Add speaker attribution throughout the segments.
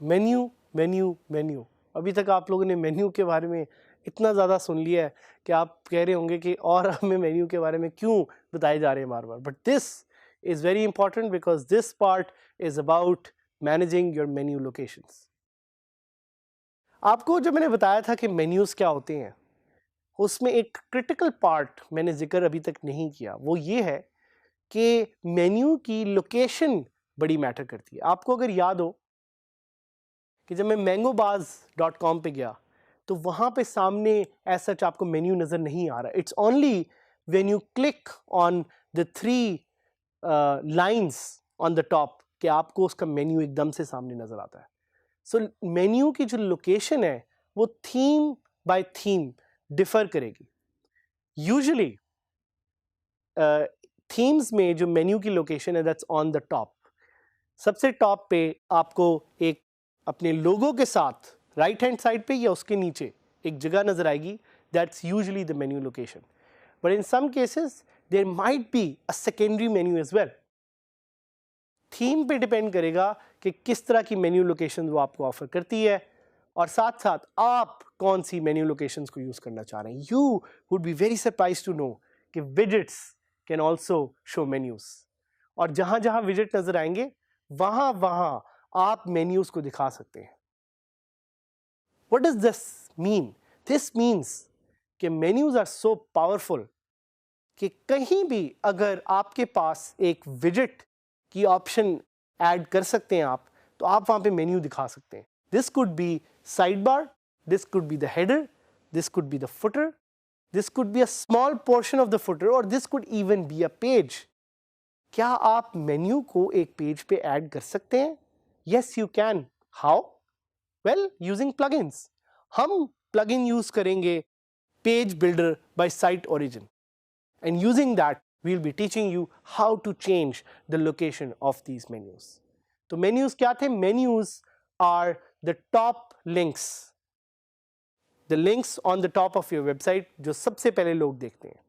Speaker 1: Menu menu menu, अभी तक आप लोगों ने मेन्यू के बारे में इतना ज़्यादा सुन लिया है कि आप कह रहे होंगे कि और हमें मेन्यू के बारे में क्यों बताए जा रहे हैं बार बार। But this is very important because this part is about managing your menu locations. आपको जो मैंने बताया था कि मेन्यूज़ क्या होते हैं, उसमें एक क्रिटिकल पार्ट मैंने जिक्र अभी तक नहीं किया, वो ये है कि मेन्यू की लोकेशन बड़ी मैटर करती है। आपको अगर याद हो कि जब मैं mangobaaz.com पे गया तो वहाँ पे सामने एज सच आपको मेन्यू नज़र नहीं आ रहा। It's only when you click on the 3 lines on the top कि आपको उसका मेन्यू एकदम से सामने नज़र आता है। सो मेन्यू की जो लोकेशन है वो थीम बाय थीम डिफर करेगी। यूजुअली थीम्स में जो मेन्यू की लोकेशन है दैट्स ऑन द टॉप। सबसे टॉप पे आपको एक अपने लोगो के साथ राइट हैंड साइड पे या उसके नीचे एक जगह नजर आएगी, that's usually the menu location. But in some cases there might be a secondary menu as well. Theme पे डिपेंड करेगा कि किस तरह की मेन्यू लोकेशन वो आपको ऑफर करती है और साथ साथ आप कौन सी मेन्यू लोकेशंस को यूज करना चाह रहे हैं। You would be very surprise to know कि widgets can also show menus, और जहां जहां विजेट नजर आएंगे वहां वहां आप मेन्यूज को दिखा सकते हैं। What does this mean? This means कि मेन्यूज आर सो पावरफुल कि कहीं भी अगर आपके पास एक विजेट की ऑप्शन ऐड कर सकते हैं आप, तो आप वहां पे मेन्यू दिखा सकते हैं। This could be sidebar, this could be the header, this could be the footer, this could be a small portion of the footer, और this could even be a page. क्या आप menu को एक page पे add कर सकते हैं? Yes you can. How? Well, using plugins. हम प्लगइन यूज करेंगे page builder by site origin, and using that we'll be teaching you how to change the location of these menus. तो menus क्या थे? Menus are the top links, the links on the top of your website जो सबसे पहले लोग देखते हैं।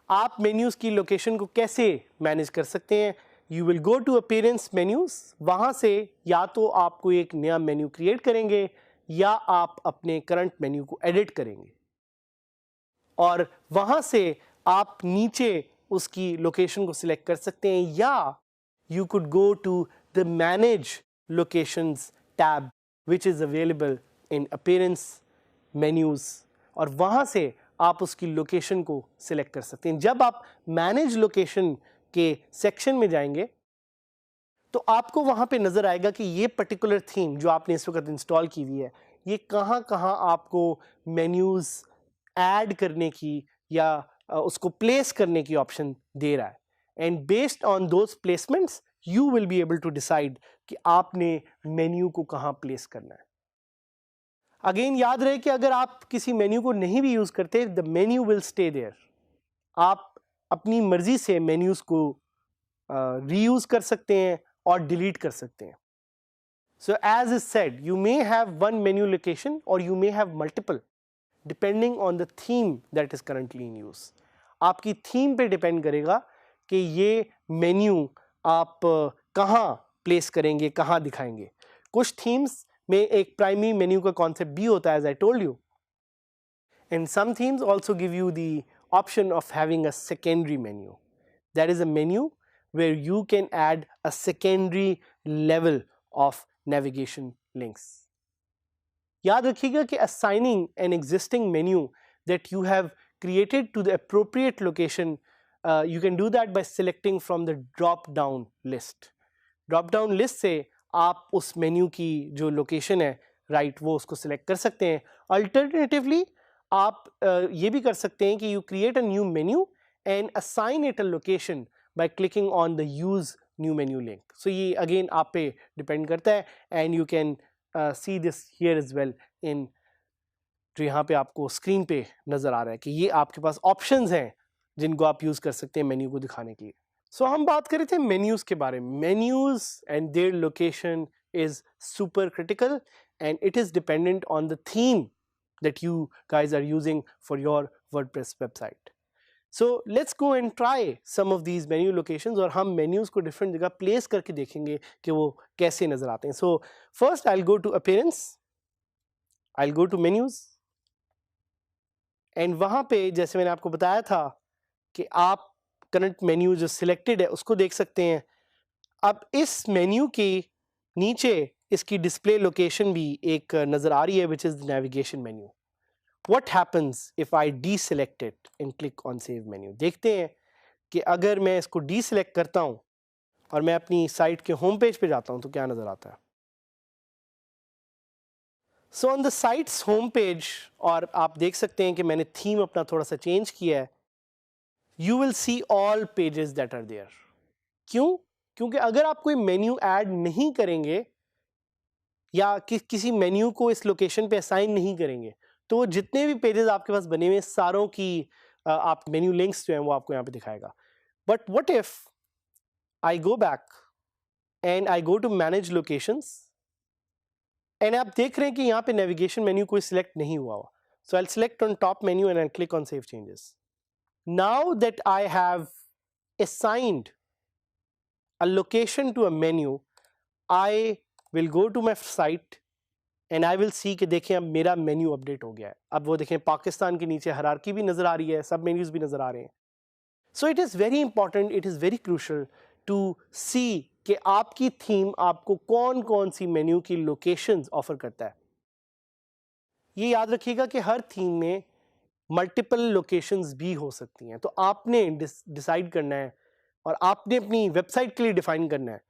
Speaker 1: आप menus की location को कैसे मैनेज कर सकते हैं? You will go to appearance menus, वहां से या तो आप कोई एक नया मेन्यू क्रिएट करेंगे या आप अपने करंट मेन्यू को एडिट करेंगे, और वहां से आप नीचे उसकी लोकेशन को सिलेक्ट कर सकते हैं, या you could go to the manage locations tab which is available in appearance menus, और वहां से आप उसकी लोकेशन को सिलेक्ट कर सकते हैं। जब आप मैनेज लोकेशन के सेक्शन में जाएंगे तो आपको वहां पे नजर आएगा कि ये पर्टिकुलर थीम जो आपने इस वक्त इंस्टॉल की हुई है, ये कहां कहां आपको मेन्यूज ऐड करने की या उसको प्लेस करने की ऑप्शन दे रहा है। And based on those placements you will be able to decide कि आपने मेन्यू को कहां प्लेस करना है। अगेन याद रहे कि अगर आप किसी मेन्यू को नहीं भी यूज करते, the menu will stay there. आप अपनी मर्जी से मेन्यूज को रीयूज कर सकते हैं और डिलीट कर सकते हैं। So as is said, you may have one menu location or you may have multiple depending on the theme that is currently in use. आपकी थीम पे डिपेंड करेगा कि ये मेन्यू आप कहाँ प्लेस करेंगे, कहाँ दिखाएंगे। कुछ थीम्स में एक प्राइमरी मेन्यू का कॉन्सेप्ट भी होता है, as I told you. And some themes also give you the option of having a secondary menu. That is a menu where you can add a secondary level of navigation links. याद रखिएगा कि assigning an existing menu that you have created to the appropriate location, you can do that by selecting from the drop down list. Drop down list से आप उस menu की जो location है right वो उसको select कर सकते हैं। Alternatively आप ये भी कर सकते हैं कि you create a new menu and assign it a location by clicking on the use new menu link. So ये again आप पे depend करता है, and you can see this here as well in जो यहाँ पे आपको स्क्रीन पे नज़र आ रहा है कि ये आपके पास ऑप्शंस हैं जिनको आप यूज़ कर सकते हैं मेन्यू को दिखाने के लिए। सो हम बात कर रहे थे मेन्यूज़ के बारे में। Menus and their location is super critical and it is dependent on the theme that you guys are using for your WordPress website. So let's go and try some of these menu locations और हम menus को different जगह place करके देखेंगे कि वो कैसे नज़र आते हैं. So first I'll go to appearance, I'll go to menus and वहाँ पे जैसे मैंने आपको बताया था कि आप current menu जो selected है उसको देख सकते हैं. अब इस menu के नीचे इसकी display location भी एक नज़र आ रही है which is the navigation menu. What happens if I deselect it and click on save menu? देखते हैं कि अगर मैं इसको deselect करता हूँ और मैं अपनी साइट के होम पेज पे जाता हूँ तो क्या नज़र आता है. So on the site's home page और आप देख सकते हैं कि मैंने theme अपना थोड़ा सा change किया है. You will see all pages that are there. क्यों? क्योंकि अगर आप कोई मेन्यू ऐड नहीं करेंगे या किसी मेन्यू को इस लोकेशन पे असाइन नहीं करेंगे तो वो जितने भी पेजेस आपके पास बने हुए हैं सारों की आप मेन्यू लिंक्स जो हैं वो आपको यहाँ पे दिखाएगा. But what if I go back and I go to manage locations and आप देख रहे हैं कि यहाँ पे नेविगेशन मेन्यू कोई सिलेक्ट नहीं हुआ हुआ. So I select on top menu and I click on save changes. Now that I have assigned a location to a menu, I will go to my site and I will see कि देखें अब मेरा menu update हो गया है. अब वो देखें पाकिस्तान के नीचे हायरार्की भी नज़र आ रही है, सब मेन्यूज़ भी नज़र आ रहे हैं. So it is very important, it is very crucial to see कि आपकी थीम आपको कौन कौन सी मेन्यू की लोकेशंस ऑफर करता है. ये याद रखिएगा कि हर थीम में मल्टीपल लोकेशंस भी हो सकती हैं. तो आपने डिसाइड करना है और आपने अपनी वेबसाइट के लिए डिफाइन करना है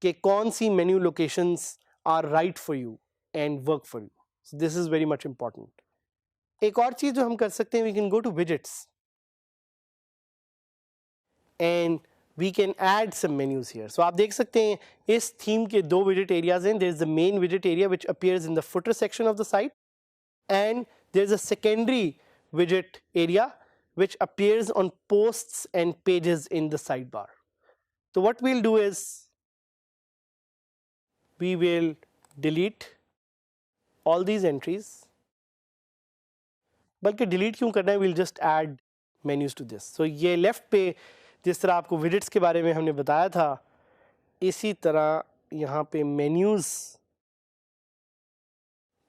Speaker 1: कि कौन सी menu locations are right for you and work for you. So this is very much important. एक और चीज जो हम कर सकते हैं, we can go to widgets and we can add some menus here. So आप देख सकते हैं इस थीम के दो विजेट एरियाज हैं. देयर इज द मेन विजेट area which appears in the footer section of the site and there is a secondary widget area which appears on posts and pages in the sidebar. So what we'll do is we will delete all these entries. बल्कि delete क्यों करना है, we'll just add menus to this. So ये left पे जिस तरह आपको widgets के बारे में हमने बताया था, इसी तरह यहाँ पे menus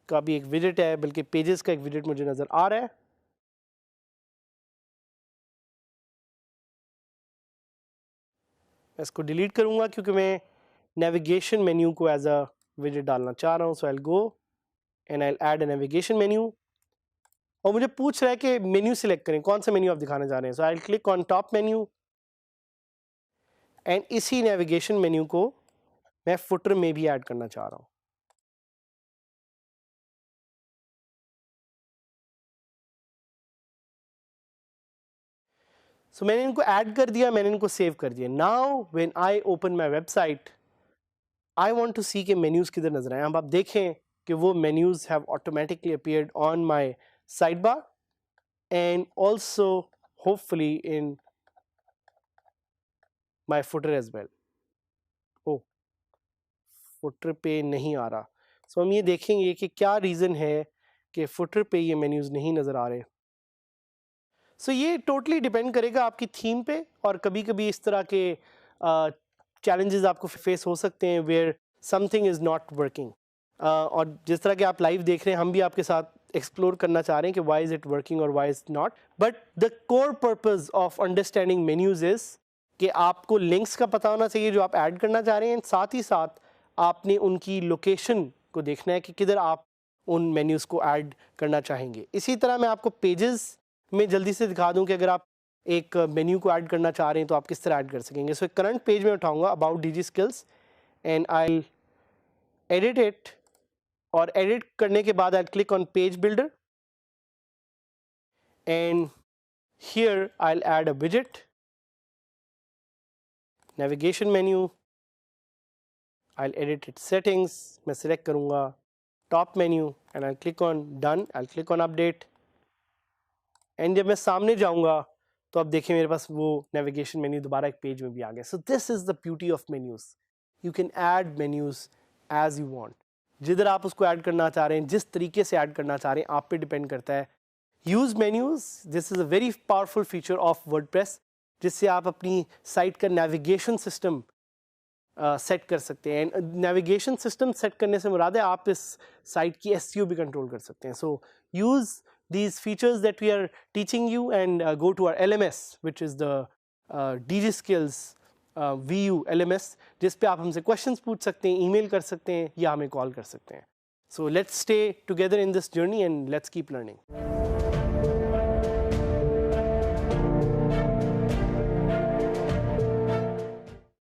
Speaker 1: का भी एक widget है, बल्कि pages का एक widget मुझे नज़र आ रहा है. मैं इसको डिलीट करूंगा क्योंकि मैं नेविगेशन मेन्यू को एज अ विजेट डालना चाह रहा हूं. So I will go and I will add a navigation menu और मुझे पूछ रहा है कि मेन्यू सिलेक्ट करें, कौन सा मेन्यू आप दिखाना चाह रहे हैं. So I will click on top menu and इसी नेविगेशन मेन्यू को मैं फुटर में भी ऐड करना चाह रहा हूं. सो मैंने इनको ऐड कर दिया, मैंने इनको सेव कर दिया. Now when I open my website I want to see के मेन्यूज किधर नजर आए. अब आप देखें कि वो menus have automatically appeared on my side bar and also hopefully in my footer as well. oh footer पे नहीं आ रहा. so हम ये देखेंगे कि क्या रीज़न है कि footer पे ये मेन्यूज़ नहीं नज़र आ रहे. so ये टोटली डिपेंड करेगा आपकी थीम पे और कभी कभी इस तरह के चैलेंजेस आपको फेस हो सकते हैं where something is not working. और जिस तरह के आप लाइव देख रहे हैं, हम भी आपके साथ एक्सप्लोर करना चाह रहे हैं कि वाई इज़ इट वर्किंग और why is not. But the core purpose of understanding menus is कि आपको लिंक्स का पता होना चाहिए जो आप ऐड करना चाह रहे हैं. साथ ही साथ आपने उनकी लोकेशन को देखना है कि किधर आप उन मेन्यूज़ को ऐड करना चाहेंगे. इसी तरह मैं आपको पेजेस में जल्दी से दिखा दूं कि अगर आप एक मेन्यू को ऐड करना चाह रहे हैं तो आप किस तरह ऐड कर सकेंगे. सो करंट पेज में उठाऊंगा about DG skills and I will edit it और एडिट करने के बाद I click on page builder and here I will add a विजेट. Navigation menu, I will edit it settings, मैं सिलेक्ट करूंगा top menu and I'll click on done, I'll click on update and जब मैं सामने जाऊंगा तो अब देखिए मेरे पास वो नेविगेशन मेन्यू दोबारा एक पेज में भी आ गया. So this is the beauty of menus. You can add menus as you want. जिधर आप उसको ऐड करना चाह रहे हैं, जिस तरीके से ऐड करना चाह रहे हैं, आप पे डिपेंड करता है. Use menus, this is a very powerful feature of WordPress, जिससे आप अपनी साइट का नेविगेशन सिस्टम सेट कर सकते हैं. नेविगेशन सिस्टम सेट करने से मुराद है आप इस साइट की SEO भी कंट्रोल कर सकते हैं. So use these features that we are teaching you and go to our LMS, which is the DigiSkills VU LMS, जिस पे आप हमसे क्वेश्चंस पूछ सकते हैं, ईमेल कर सकते हैं या हमें कॉल कर सकते हैं. So let's stay together in this journey and let's keep learning.